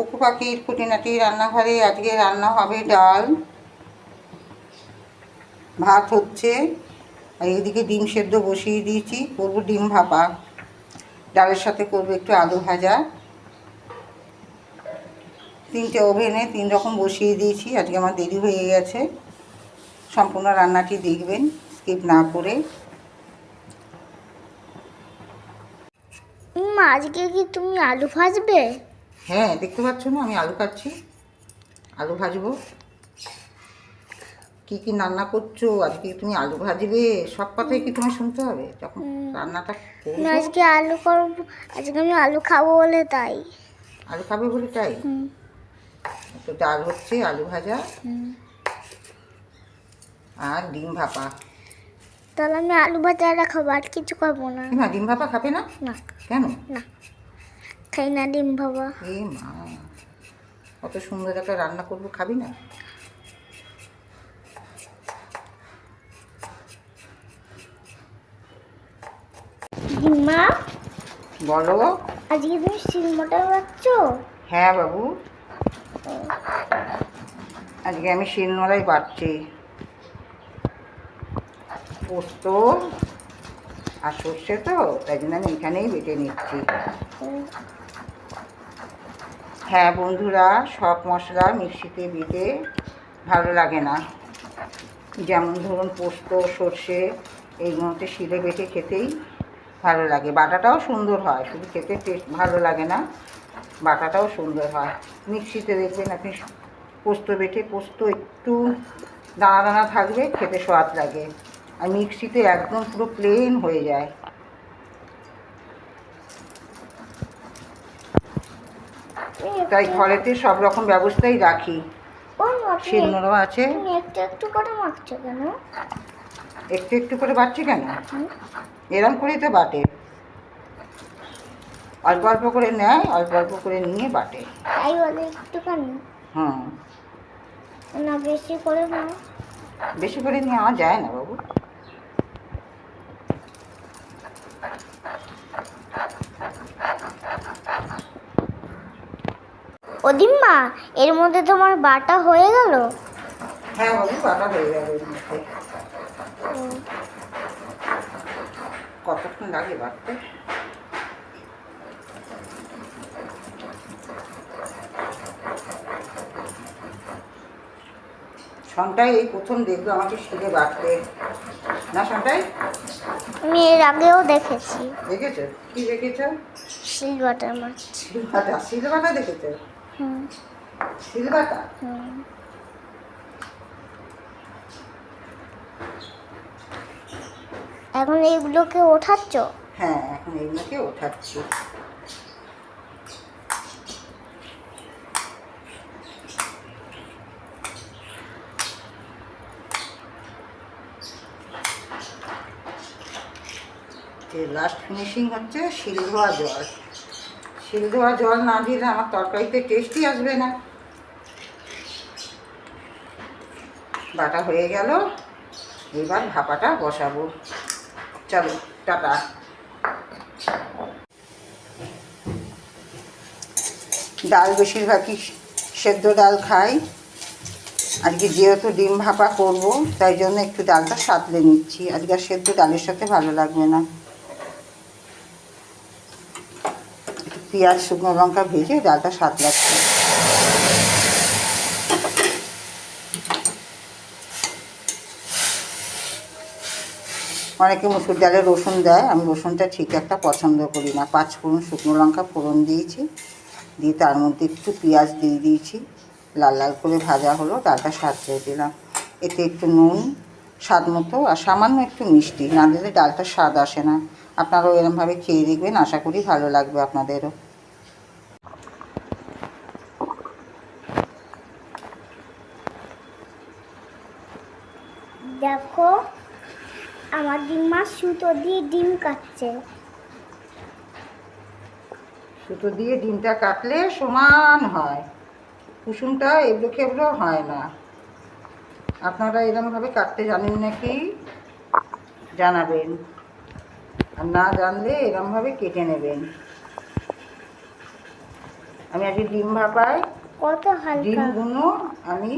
কুকু পাখির খুঁটিনাটি রান্নাঘরে আজকে রান্না হবে ডাল, ভাত হচ্ছে, আর এদিকে ডিম সেদ্ধ বসিয়ে দিয়েছি, করবো ডিম ভাপা। ডালের সাথে করবো একটু আলু ভাজা। 3টে ওভেনে 3 রকম বসিয়ে দিয়েছি। আজকে আমার দেরি হয়ে গেছে। সম্পূর্ণ রান্নাটি দেখবেন স্কিপ না করে। আজকে কি তুমি আলু ভাজবে? হ্যাঁ, দেখতে পাচ্ছ না আমি আলু কাটছি, আলু ভাজবো। কি কি রান্না করছো আজকে? তুমি আলু ভাজবে, সব কথাই কি তোমায় শুনতে হবে যখন রান্নাটা করবো? আজকে আলু করব, আজকে আমি আলু খাবো বলে তাই। আলু খাবে বলে তাই? তো ডাল হচ্ছে, আলু ভাজা আর ডিম ভাপা। তাহলে আমি আলু ভাজাটা খাবো, আর কিছু খাবো না। না, ডিম ভাপা খাবে না? না, কেন? না খাই না ডিম ভাপা। এ মা, কত সুন্দর একটা রান্না করবো, খাবি না? মা, বলো। আজকে তুমি শিলমোটর বাচ্চো? হ্যাঁ বাবু, আজকে আমি শিলনোড়ায় বাটছি। পোস্ত আর সর্ষে তো, তাই জন্য আমি এখানেই বেটে নিচ্ছি। হ্যাঁ বন্ধুরা, সব মশলা মিক্সিতে বেটে ভালো লাগে না। যেমন ধরুন পোস্ত, সর্ষে, এইগুলোতে শিলে বেটে খেতেই ভালো লাগে। বাটাটাও সুন্দর হয়, শুধু খেতে টেস্ট ভালো লাগে না, বাটাটাও সুন্দর হয়। মিক্সিতে দেখবেন আপনি পোস্ত বেটে, পোস্ত একটু দানা দানা থাকবে, খেতে স্বাদ লাগে। আর মিক্সিতে একদম পুরো প্লেন হয়ে যায়। তাই ঘরেতে সব রকম ব্যবস্থাই রাখি। শিলনোড়া আছে। একটু একটু করে মাখছো কেন? একটু একটু করে বাটছি কেন? এরম করেই তো বাটে, অল্প অল্প করে নেয়, অল্প অল্প করে নিয়ে বাটে। তাই বলে একটুখানি? হুম। না বেশি করে না? বেশি করে নেওয়া যায় না বাবু। ওদিম্মা, এর মধ্যে তোমার বাটা হয়ে গেল? হ্যাঁ বাবু, বাটা হয়ে যাবে এর মধ্যে। কতক্ষণ লাগে বাটতে? সন্টাই এই প্রথম দেখলো আমাকে শিলে বাটতে, না সন্টাই? আমি এর আগেও দেখেছি। দেখেছো? কি দেখেছো? শিল বাটার মাছ। শিলবাটা? শিলবাটা দেখেছো? শিলবাটা? এখন এইগুলোকে ওঠাচ্ছ? হ্যাঁ, এখন এইগুলোকে ওঠাচ্ছি। যে লাস্ট ফিনিশিং হচ্ছে শিল ধোয়া জল। শিল ধোয়া জল না দিলে আমার তরকারিতে টেস্টই আসবে না। বাটা হয়ে গেল, এবার ভাপাটা বসাবো। চলো টাটা। ডাল বেশিরভাগই সেদ্ধ ডাল খাই। আজকে যেহেতু ডিম ভাপা করব, তাই জন্য একটু ডালটা সাঁতলে নিচ্ছি। আজকে আর সেদ্ধ ডালের সাথে ভালো লাগবে না। একটু পেঁয়াজ, শুকনো লঙ্কা ভেজে ডালটা সাঁতলাচ্ছি। অনেকে মুসুর ডালে রসুন দেয়, আমি রসুনটা ঠিক একটা পছন্দ করি না। 5 ফোড়ন শুকনো লঙ্কা ফোড়ন দিয়েছি, দিয়ে তার মধ্যে একটু পেঁয়াজ দিয়ে দিয়েছি, লাল লাল করে ভাজা হলো, ডালটা সাঁতলে দিলাম। এতে একটু নুন স্বাদ মতো আর সামান্য একটু মিষ্টি না দিলে ডালটা স্বাদ আসে না। আপনারাও এরমভাবে খেয়ে দেখবেন, আশা করি ভালো লাগবে আপনাদেরও। দেখো, আমার ডিম্মা সুতো দিয়ে ডিম কাটছে। সুতো দিয়ে ডিমটা কাটলে সমান হয়, কুসুমটা এবড়ো খেবড়ো হয় না। আপনারা এরমভাবে কাটতে জানেন নাকি জানাবেন, আর না জানলে এরমভাবে কেটে নেবেন। আমি আজকে ডিম ভাপায় কত হালকা। ডিমগুলো আমি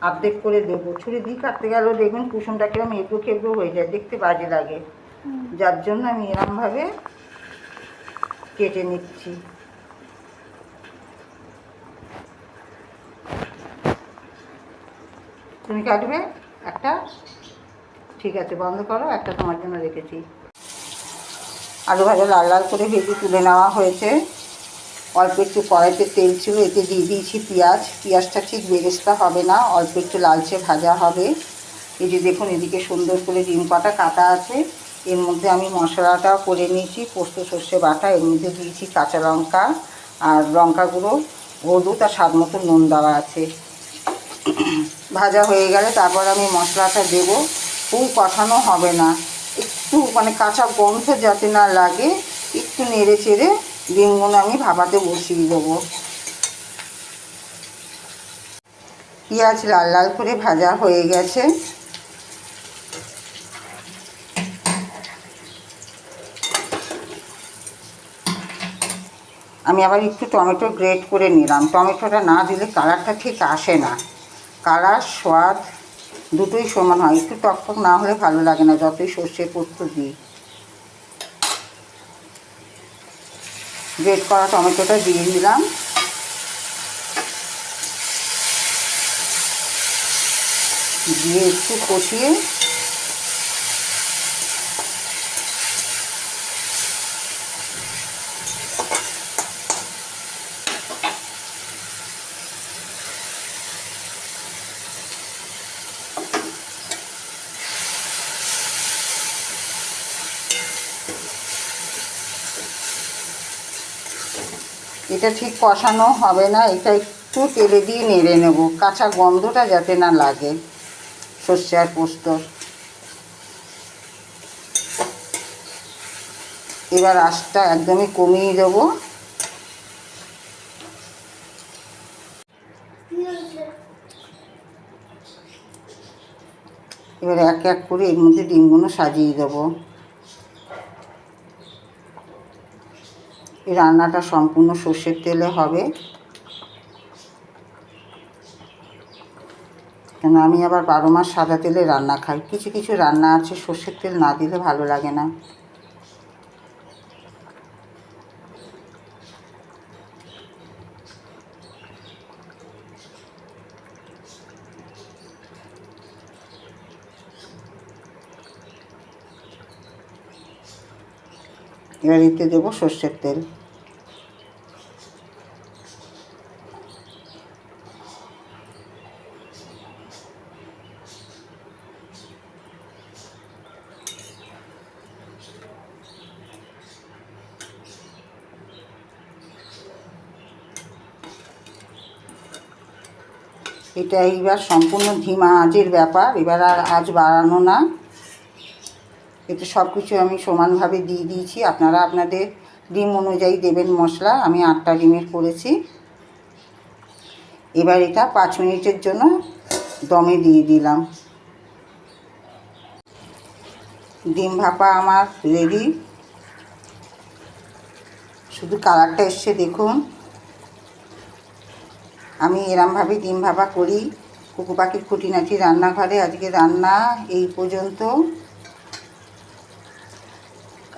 অর্ধেক করে দেবো। ছুরি দিয়ে কাটতে গেলেও দেখবেন কুসুমটা কিরম এবড়ো খেবড়ো হয়ে যায়, দেখতে বাজে লাগে। যার জন্য আমি এরমভাবে কেটে নিচ্ছি। তুমি কাটবে একটা? ঠিক আছে, বন্ধ করো, একটা তোমার জন্য রেখেছি। আলু ভাজা লাল লাল করে ভেজে তুলে নেওয়া হয়েছে। অল্প একটু কড়াইতে তেল ছিল, এতে দিয়ে দিয়েছি পেঁয়াজ। পেঁয়াজটা ঠিক বেরেস্তা হবে না, অল্প একটু লালচে ভাজা হবে। এই যে দেখুন, এদিকে সুন্দর করে ডিম কটা কাটা আছে। এর মধ্যে আমি মশলাটা করে নিয়েছি, পোস্ত সর্ষে বাটা। এর মধ্যে দিয়েছি কাঁচা লঙ্কা আর লঙ্কা গুঁড়ো, হলুদ আর স্বাদ মতো নুন দেওয়া আছে। ভাজা হয়ে গেলে তারপর আমি মশলাটা দেবো। খুব কষানো হবে না, একটু মানে কাঁচা গন্ধ যাতে না লাগে, একটু নেড়ে চেড়ে ডিমগুলো আমি ভাপাতে বসিয়ে দেবো। পেঁয়াজ লাল লাল করে ভাজা হয়ে গেছে। আমি আবার একটু টমেটো গ্রেট করে নিলাম। টমেটোটা না দিলে কালারটা ঠিক আসে না। কালার স্বাদ দুটোই সমান হয়, একটু টকটক না হলে ভালো লাগে না, যতই সর্ষে পোস্ত দিই। গ্রেট করা টমেটোটা দিয়ে দিলাম। দিয়ে একটু কষিয়ে এটা ঠিক কষানো হবে না, এটা একটু তেলে দিয়ে নেড়ে নেব, কাঁচা গন্ধটা যাতে না লাগে সর্ষে আর পোস্তর। এবার আঁচটা একদমই কমিয়ে দেবো। এবার এক এক করে এর মধ্যে ডিমগুলো সাজিয়ে দেবো। এই রান্নাটা সম্পূর্ণ সর্ষের তেলে হবে, কেন আমি আবার 12 মাস সাদা তেলে রান্না খাই। কিছু কিছু রান্না আছে সর্ষের তেল না দিলে ভালো লাগে না। এবার এতে দেবো সর্ষের তেল। এটা এইবার সম্পূর্ণ ধিমা আঁচের ব্যাপার, এবার আর আঁচ বাড়ানো না। এতে সব কিছু আমি সমানভাবে দিয়ে দিয়েছি। আপনারা আপনাদের ডিম অনুযায়ী দেবেন মশলা। আমি 8টা ডিমের করেছি। এবার এটা 5 মিনিটের জন্য দমে দিয়ে দিলাম। ডিম ভাপা আমার রেডি। শুধু কালারটা এসছে দেখুন। আমি এরমভাবে ডিম ভাপা করি। কুকু পাখির খুঁটিনাটি রান্নাঘরে আজকে রান্না এই পর্যন্ত।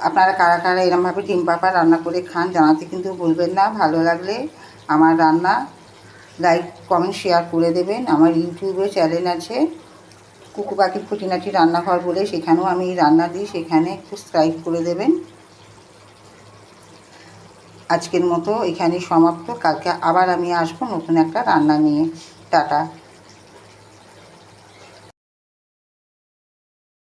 আপনারা কারা কারা এরমভাবে ডিম ভাপা রান্না করে খান জানাতে কিন্তু ভুলবেন না। ভালো লাগলে আমার রান্না লাইক কমেন্ট শেয়ার করে দেবেন। আমার ইউটিউবে চ্যানেল আছে কুকু পাখির খুঁটিনাটি রান্নাঘর বলে, সেখানেও আমি রান্না দিই, সেখানে একটু সাবস্ক্রাইব করে দেবেন। আজকের মতো এখানেই সমাপ্ত। কালকে আবার আমি আসবো নতুন একটা রান্না নিয়ে। টাটা।